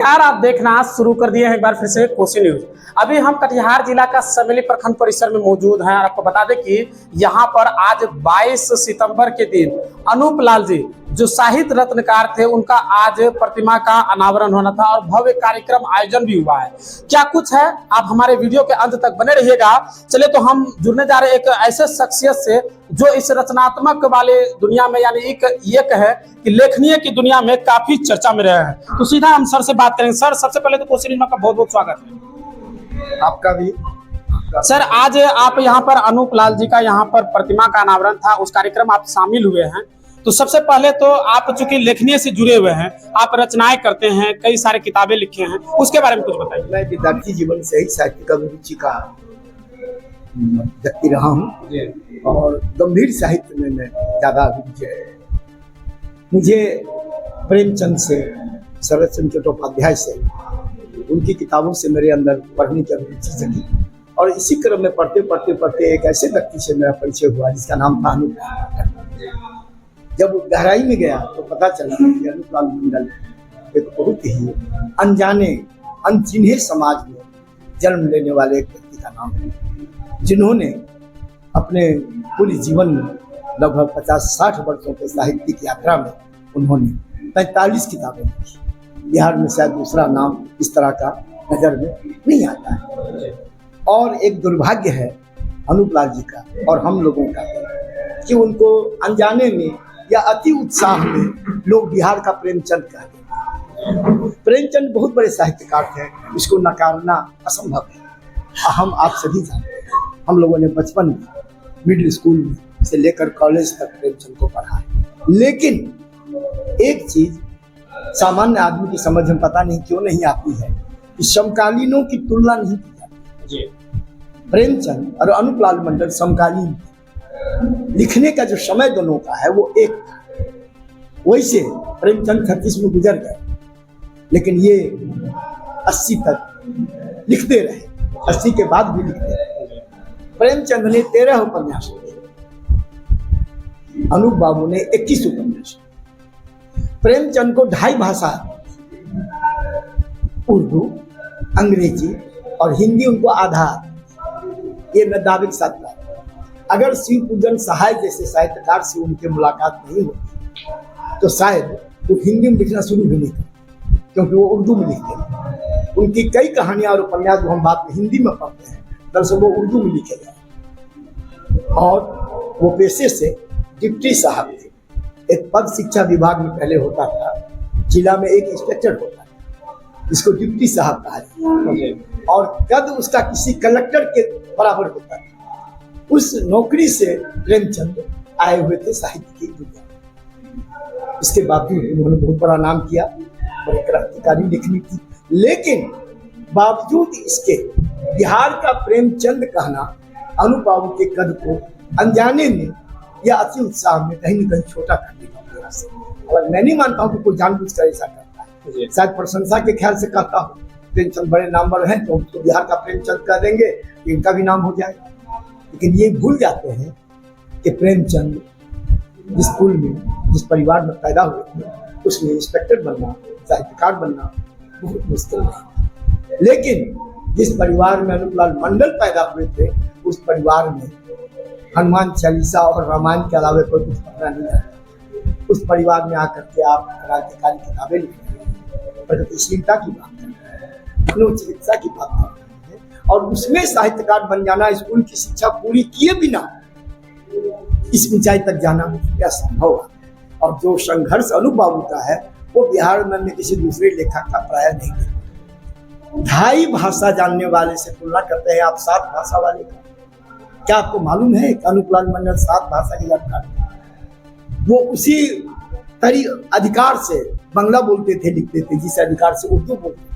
यार आप देखना शुरू कर दिए हैं एक बार फिर से कोसी न्यूज। अभी हम कटिहार जिला का समेली प्रखंड परिसर में मौजूद हैं और आपको बता दें कि यहाँ पर आज 22 सितंबर के दिन अनूप लाल जी जो साहित्य रत्नकार थे उनका आज प्रतिमा का अनावरण होना था और भव्य कार्यक्रम आयोजन भी हुआ है। क्या कुछ है आप हमारे वीडियो के अंत तक बने रहिएगा। चलिए तो हम जुड़ने जा रहे हैं एक ऐसे शख्सियत से जो इस रचनात्मक वाले दुनिया में यानी एक ये कहे कि लेखनीय की दुनिया में काफी चर्चा में रहे हैं। तो सीधा हम सर से बात करेंगे। सर सबसे पहले तो कोसी न्यूज का बहुत बहुत स्वागत है। आपका भी। सर आज आप यहाँ पर अनूप लाल जी का यहाँ पर प्रतिमा का अनावरण था, उस कार्यक्रम आप शामिल हुए हैं। तो सबसे पहले तो आप चूंकि लेखनीय से जुड़े हुए हैं, आप रचनाएं करते हैं, कई सारे किताबें लिखे हैं, उसके बारे में कुछ बताइए। मैं विद्यार्थी जीवन से ही साहित्य का अभिरुचि का व्यक्ति रहा हूँ और गंभीर साहित्य में मैं ज्यादा अभिरुचि है। मुझे प्रेमचंद से, शरद चंद्र चट्टोपाध्याय से, उनकी किताबों से मेरे अंदर पढ़ने की अभिरुचि जगी और इसी क्रम में पढ़ते एक ऐसे व्यक्ति से मेरा परिचय हुआ जिसका नाम था अनूप लाल। जब गहराई में गया तो पता चला कि अनूप लाल मंडल एक बहुत ही अनजाने अनचिन्हे समाज में जन्म लेने वाले एक व्यक्ति का नाम है, जिन्होंने अपने पूरे जीवन में लगभग 50-60 वर्षों के साहित्यिक यात्रा में उन्होंने 45 किताबें लिखी। बिहार में शायद दूसरा नाम इस तरह का नजर में नहीं आता है। और एक दुर्भाग्य है अनूप लाल जी का और हम लोगों का कि उनको अनजाने में या अति उत्साह में लोग बिहार का प्रेमचंद कहते हैं। प्रेमचंद बहुत बड़े साहित्यकार थे, इसको नकारना असंभव है। हम आप सभी जानते हैं, हम लोगों ने बचपन में मिडिल स्कूल में से लेकर कॉलेज तक प्रेमचंद को पढ़ा है। लेकिन एक चीज सामान्य आदमी की समझ में पता नहीं क्यों नहीं आती है कि समकालीनों की तुलना नहीं की जाती। प्रेमचंद और अनूप लाल मंडल समकालीन, लिखने का जो समय दोनों का है वो एक था। वैसे प्रेमचंद 36 में गुजर गए, लेकिन ये 80 तक लिखते रहे, 80 के बाद भी लिखते रहे। प्रेमचंद ने 13 उपन्यास लिखे, अनूप बाबू ने 21 उपन्यास। प्रेमचंद को 2.5 भाषा, उर्दू, अंग्रेजी और हिंदी उनको आधार, ये मैं दावे के साथ ला। अगर शिव पूजन सहाय जैसे साहित्यकार से उनकी मुलाकात नहीं होती तो शायद वो हिंदी में लिखना शुरू भी नहीं करते, क्योंकि वो उर्दू में लिखते हैं। उनकी कई कहानियां और उपन्यास जो हम बात में हिंदी में पढ़ते हैं, दरअसल वो उर्दू में लिखे गए। और वो पेशे से डिप्टी साहब थे। एक पद शिक्षा विभाग में पहले होता था, जिला में एक इंस्पेक्टर होता था, जिसको डिप्टी साहब कहा जाता, और कद उसका किसी कलेक्टर के बराबर होता था। उस नौकरी से प्रेमचंद आए हुए थे साहित्य की दुनिया में। इसके बावजूद उन्होंने बहुत बड़ा नाम किया और क्रांतिकारी लेखनी की, लेकिन बावजूद इसके बिहार का प्रेमचंद कहना अनूप बाबू के कद को अनजाने में या अति उत्साह में कहीं न कहीं छोटा करने का प्रयास है। और मैं नहीं मानता हूँ कि कोई जानबूझकर ऐसा करता है, शायद प्रशंसा के ख्याल से कहता हूँ। प्रेमचंद बड़े नामवर हैं तो बिहार का प्रेमचंद कह देंगे, इनका भी नाम हो जाएगा। लेकिन ये भूल जाते हैं कि प्रेमचंद जिस स्कूल में, जिस परिवार में पैदा हुए थे, उसमें इंस्पेक्टर बनना, साहित्यकार बनना बहुत मुश्किल है। लेकिन जिस परिवार में अनूप लाल मंडल पैदा हुए थे, उस परिवार में हनुमान चालीसा और रामायण के अलावा कोई कुछ पढ़ना नहीं आता। उस परिवार में आकर के आप क्रांतिकारी किताबें लिख रहे हैं, प्रगतिशीलता की बात कर रहे हैं, लोक चिकित्सा की बात कर रहे हैं, और उसमें साहित्यकार बन जाना, स्कूल की शिक्षा पूरी किए बिना इस ऊंचाई तक जाना क्या संभव है। और जो संघर्ष अनूप बाबू का है वो बिहार में किसी दूसरे लेखक का प्राय नहीं है। 2.5 भाषा जानने वाले से तुलना करते हैं आप 7 भाषा वाले का। क्या आपको मालूम है कि अनूप लाल मंडल 7 भाषा के लड़का? वो उसी अधिकार से बांग्ला बोलते थे, लिखते थे, जिस अधिकार से उर्दू बोलते थे,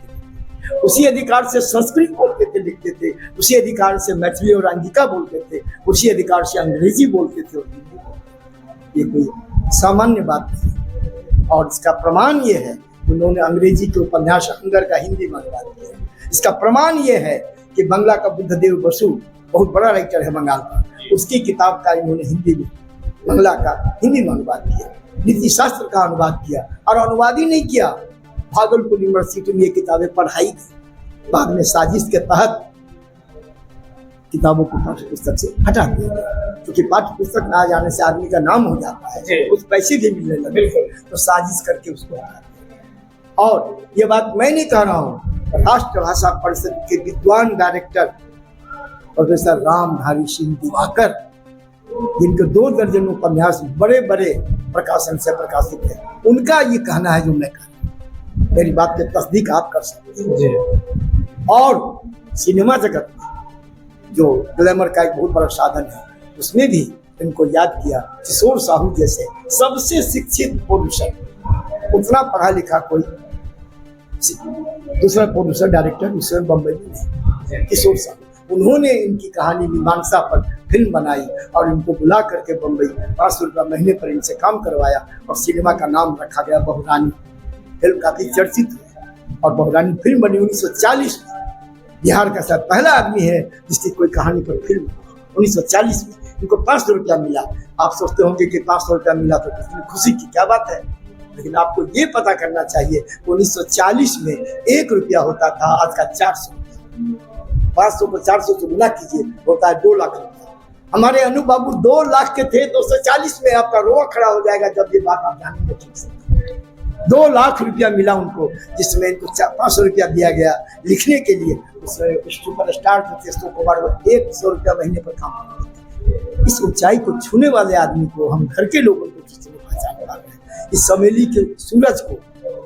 उसी अधिकार से संस्कृत बोलते थे, लिखते थे, उसी अधिकार से मैथिली और अंगिका बोलते थे, उसी अधिकार से अंग्रेजी बोलते थे और हिंदी बोलते थे। ये कोई सामान्य बात नहीं। और इसका प्रमाण ये है, उन्होंने अंग्रेजी के उपन्यास हंगर का हिंदी में अनुवाद किया। इसका प्रमाण ये है कि बंगला का बुद्धदेव बसु बहुत बड़ा राइटर है बंगाल का, उसकी किताब का इन्होंने हिंदी में, बंगला का हिंदी में अनुवाद किया। नीति शास्त्र का अनुवाद किया, और अनुवाद ही नहीं किया, भागलपुर यूनिवर्सिटी में ये किताबें पढ़ाई गई। बाद में साजिश के तहत किताबों को पाठ्य पुस्तक से हटा दिया गया, क्योंकि पाठ्य पुस्तक ना जाने से आदमी का नाम हो जाता है, कुछ पैसे भी मिलने लगे, तो साजिश करके उसको हटा दिया। और ये बात मैं नहीं कह रहा हूँ, राष्ट्र भाषा परिषद के विद्वान डायरेक्टर प्रोफेसर रामधारी सिंह दिवाकर, जिनके 2 दर्जन उपन्यास बड़े बड़े प्रकाशन से प्रकाशित है, उनका ये कहना है जो मैं कह रहा हूं। मेरी बात की तस्दीक आप कर सकते हैं। और सिनेमा जगत में जो ग्लैमर का एक बहुत बड़ा साधन है, उसमें भी इनको याद किया। किशोर साहू जैसे सबसे शिक्षित प्रोड्यूसर, उतना पढ़ा लिखा कोई दूसरा प्रोड्यूसर डायरेक्टर इस बम्बई में नहीं, किशोर साहू। उन्होंने इनकी कहानी मीमांसा पर फिल्म बनाई और इनको बुला करके बम्बई 500 रुपया महीने पर इनसे काम करवाया, और सिनेमा का नाम रखा गया बहुरानी। फिल्म काफी चर्चित हुई और बहुरानी फिल्म बनी 1940 में। बिहार का शायद पहला आदमी है जिसकी कोई कहानी पर फिल्म 1940 में। इनको 500 रुपया मिला। आप सोचते होंगे कि 500 रुपया मिला तो कितनी खुशी की क्या बात है, लेकिन आपको ये पता करना चाहिए 1940 में 1 रुपया होता था, आज का 400 रुपया। 500 को 400 से गुना कीजिए, होता है 2 लाख रुपया। हमारे अनु बाबू 2 लाख के थे 240 में। आपका रोआ खड़ा हो जाएगा जब ये बात आप जानेंगे ठीक से। 2 लाख रुपया मिला उनको, जिसमें इनको 500 रुपया दिया गया लिखने के लिए। उसमें सुपर स्टार अशोक कुमार 100 रुपया महीने पर काम करते थे। इस ऊंचाई को छूने वाले आदमी को हम घर के लोगों को किसने पहचान पा रहे हैं। इस समेली के सूरज को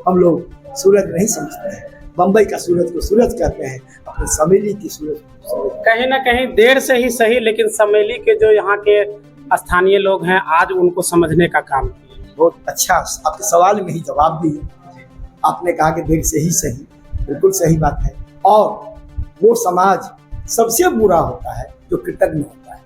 हम लोग सूरज नहीं समझते हैं, बम्बई का सूरज को सूरज कहते हैं, अपने समेली की सूरज को कहीं ना कहीं देर से ही सही, लेकिन समेली के जो यहाँ के स्थानीय लोग हैं आज उनको समझने का काम किया। बहुत अच्छा, आपके सवाल में ही जवाब दिए। आपने कहा कि देर से ही सही, बिल्कुल सही बात है। और वो समाज सबसे बुरा होता है जो कृतज्ञ होता है,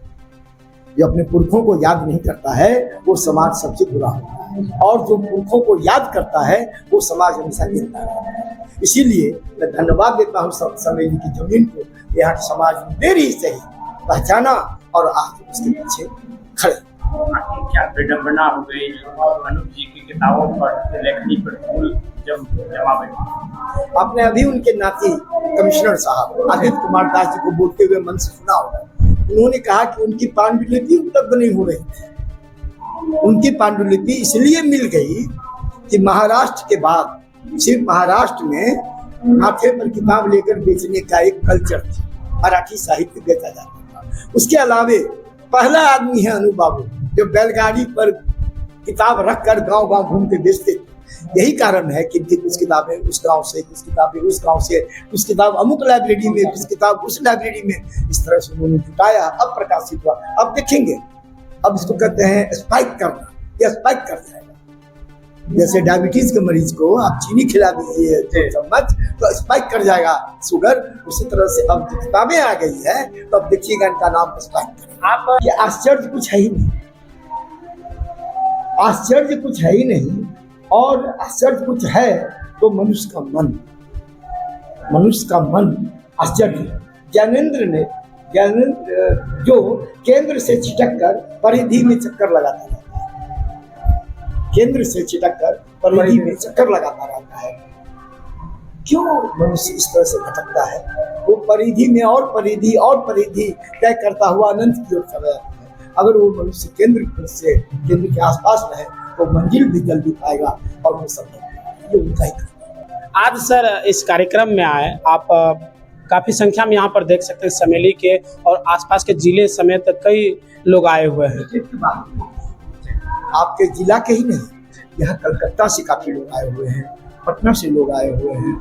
जो अपने पुरखों को याद नहीं करता है, वो समाज सबसे बुरा होता है। और जो पुरखों को याद करता है वो समाज हमेशा जिंदा रहता है। इसीलिए मैं धन्यवाद देता हूँ समेली की जमीन को। यहाँ समाज ने देर ही सही पहचाना और आज उसके पीछे खड़े। क्या विडंबना हो गई अनुप जी की किताबों पर, लेखनी पर फूल जमा गई। आपने अभी उनके नाती कमिश्नर साहब आदित्य कुमार दास जी को बोलते हुए मन से सुना होगा। उन्होंने कहा कि उनकी पांडुलिपि उपलब्ध नहीं हो रही थी। उनकी पांडुलिपि इसलिए मिल गई कि महाराष्ट्र के बाद सिर्फ महाराष्ट्र में माथे पर किताब लेकर बेचने का एक कल्चर था, मराठी साहित्य बेचा जाता था। उसके अलावे पहला आदमी है अनु बाबू जो बैलगाड़ी पर किताब रखकर गांव गांव घूम के बेचते थे। यही कारण है कि कुछ किताबें उस गांव से, कुछ किताबें उस गांव से, कुछ किताब अमुक लाइब्रेरी में, कुछ किताब उस लाइब्रेरी में, इस तरह से उन्होंने जुटाया। अब प्रकाशित हुआ। अब देखेंगे, अब इसको कहते हैं स्पाइक करना। यह स्पाइक कर जाएगा। जैसे डायबिटीज के मरीज को आप चीनी खिला दीजिए 2 चम्मच तो स्पाइक कर जाएगा शुगर, उसी तरह से अब जो किताबें आ गई है तो अब देखिएगा इनका नाम स्पाइक करेगा। आप ये आश्चर्य कुछ है ही नहीं, आश्चर्य कुछ है ही नहीं। और आश्चर्य कुछ है तो मनुष्य का मन, मनुष्य का मन आश्चर्य। ज्ञानेंद्र जो केंद्र से छिटक कर परिधि में चक्कर लगाता रहता है, केंद्र से छिटक कर परिधि में चक्कर लगाता रहता है। क्यों मनुष्य इस तरह से भटकता है? वो परिधि में और परिधि तय करता हुआ अनंत की ओर चला जाता है। अगर वो मनुष्य केंद्र के आसपास रहे तो मंजिल भी जल्दी पाएगा और वो सब ये उनका ही। आज सर इस कार्यक्रम में आए आप, काफी संख्या में यहाँ पर देख सकते हैं समेली के और आसपास के जिले समेत कई लोग आए हुए हैं। आपके जिला के ही नहीं, यहाँ कलकत्ता से काफी लोग आए हुए हैं, पटना से लोग आए हुए हैं,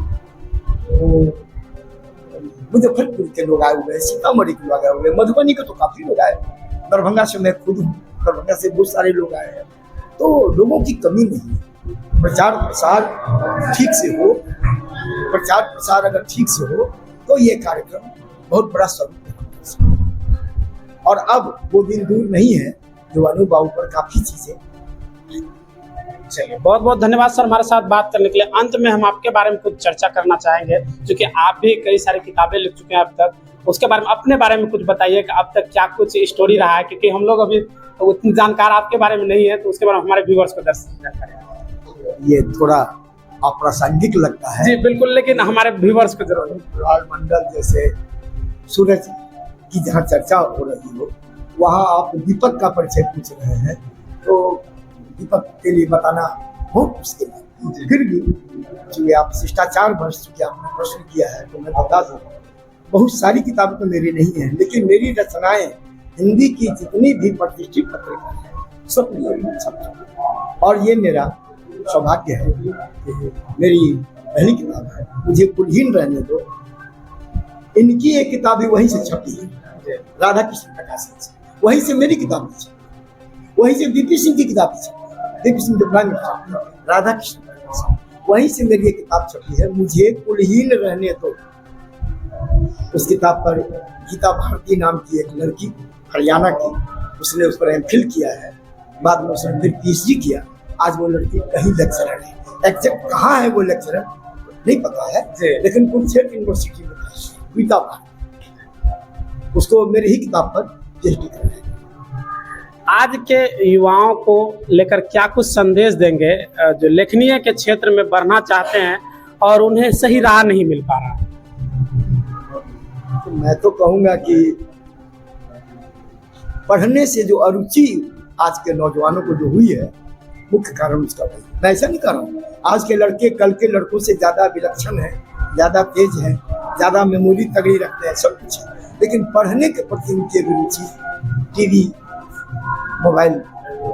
मुजफ्फरपुर के लोग आए हुए हैं, सीतामढ़ी के लोग आए हुए हैं, मधुबनी के तो काफी लोग आए, दरभंगा से मैं खुद हूँ, दरभंगा से बहुत सारे लोग आए हैं। तो लोगों की कमी नहीं है। प्रचार प्रसार ठीक से हो, प्रचार प्रसार अगर ठीक से हो तो ये कार्यक्रम बहुत बड़ा स्वरूप। और अब वो दिन दूर नहीं है जो अनु बाबू पर काफी चीजें। चलिए, बहुत बहुत धन्यवाद सर हमारे साथ बात करने के लिए। अंत में हम आपके बारे में कुछ चर्चा करना चाहेंगे, क्योंकि आप भी कई सारी किताबें लिख चुके हैं अब तक। उसके बारे में, अपने बारे में कुछ बताइए कि अब तक क्या कुछ स्टोरी रहा है, क्योंकि हम लोग अभी उतनी जानकार आपके बारे में नहीं है, तो उसके बारे में हमारे व्यूअर्स को दर्शक। ये थोड़ा अप्रासंगिक लगता है। जी बिल्कुल, लेकिन हमारे व्यूवर्स को जरूर। पुलाल मंडल जैसे सूरज की जहाँ चर्चा हो रही हो, वहाँ आप दीपक का परिचय पूछ रहे हैं, तो दीपक के लिए बताना बहुत मुश्किल है। फिर भी चूंकि आप शिष्टाचार वर्ष चूंकि आपने प्रश्न किया है, तो मैं बता दूं, बहुत सारी किताबें तो मेरी नहीं है, लेकिन मेरी रचनाएं हिंदी की जितनी भी प्रतिष्ठित पत्रिका है सब मेरी छपी, और ये मेरा सौभाग्य है कि मेरी पहली किताब है मुझे कुलहीन रहने दो। इनकी एक किताब भी वहीं से छपी है, राधा कृष्ण प्रकाशन से, वहीं से मेरी किताब भी छपी, वहीं से बीपी सिंह की किताब भी छपी, बीपी सिंह दुबरानी छपी, राधा कृष्ण प्रकाशन, वहीं से मेरी एक किताब छपी है, मुझे कुलहीन रहने दो। उस किताब पर गीता भारती नाम की एक लड़की हरियाणा की, उसने उस पर एमफिल किया है, बाद में उसने फिर पीएचडी किया। आज वो लड़की कहीं लेक्चरर है, एग्जैक्ट कहाँ है वो लेक्चरर नहीं पता है, लेकिन कुरुक्षेत्र यूनिवर्सिटी में गीता भारती, उसको मेरी ही किताब पर पीएचडी कर रहे हैं। आज के युवाओं को लेकर क्या कुछ संदेश देंगे जो लेखनीय के क्षेत्र में बढ़ना चाहते हैं और उन्हें सही राह नहीं मिल पा रहा? तो मैं तो कहूँगा कि पढ़ने से जो अरुचि आज के नौजवानों को जो हुई है, मुख्य कारण उसका वही। मैं ऐसा नहीं कर रहा हूँ, आज के लड़के कल के लड़कों से ज़्यादा विलक्षण हैं, ज़्यादा तेज हैं, ज़्यादा मेमोरी तगड़ी रखते हैं, सब कुछ है, लेकिन पढ़ने के प्रति उनकी रुचि टीवी मोबाइल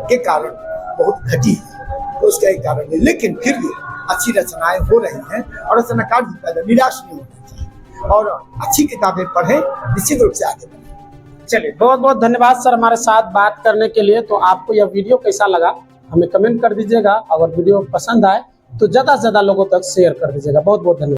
के कारण बहुत घटी है, तो उसका एक कारण है। लेकिन फिर भी अच्छी रचनाएं हो रही हैं, और रचनाकार भी पैदा निराश नहीं होना चाहिए, और अच्छी किताबें पढ़ें, निश्चित रूप से आगे बढ़ें। चलिए, बहुत बहुत धन्यवाद सर हमारे साथ बात करने के लिए। तो आपको यह वीडियो कैसा लगा हमें कमेंट कर दीजिएगा, अगर वीडियो पसंद आए तो ज़्यादा से ज़्यादा लोगों तक शेयर कर दीजिएगा। बहुत बहुत धन्यवाद।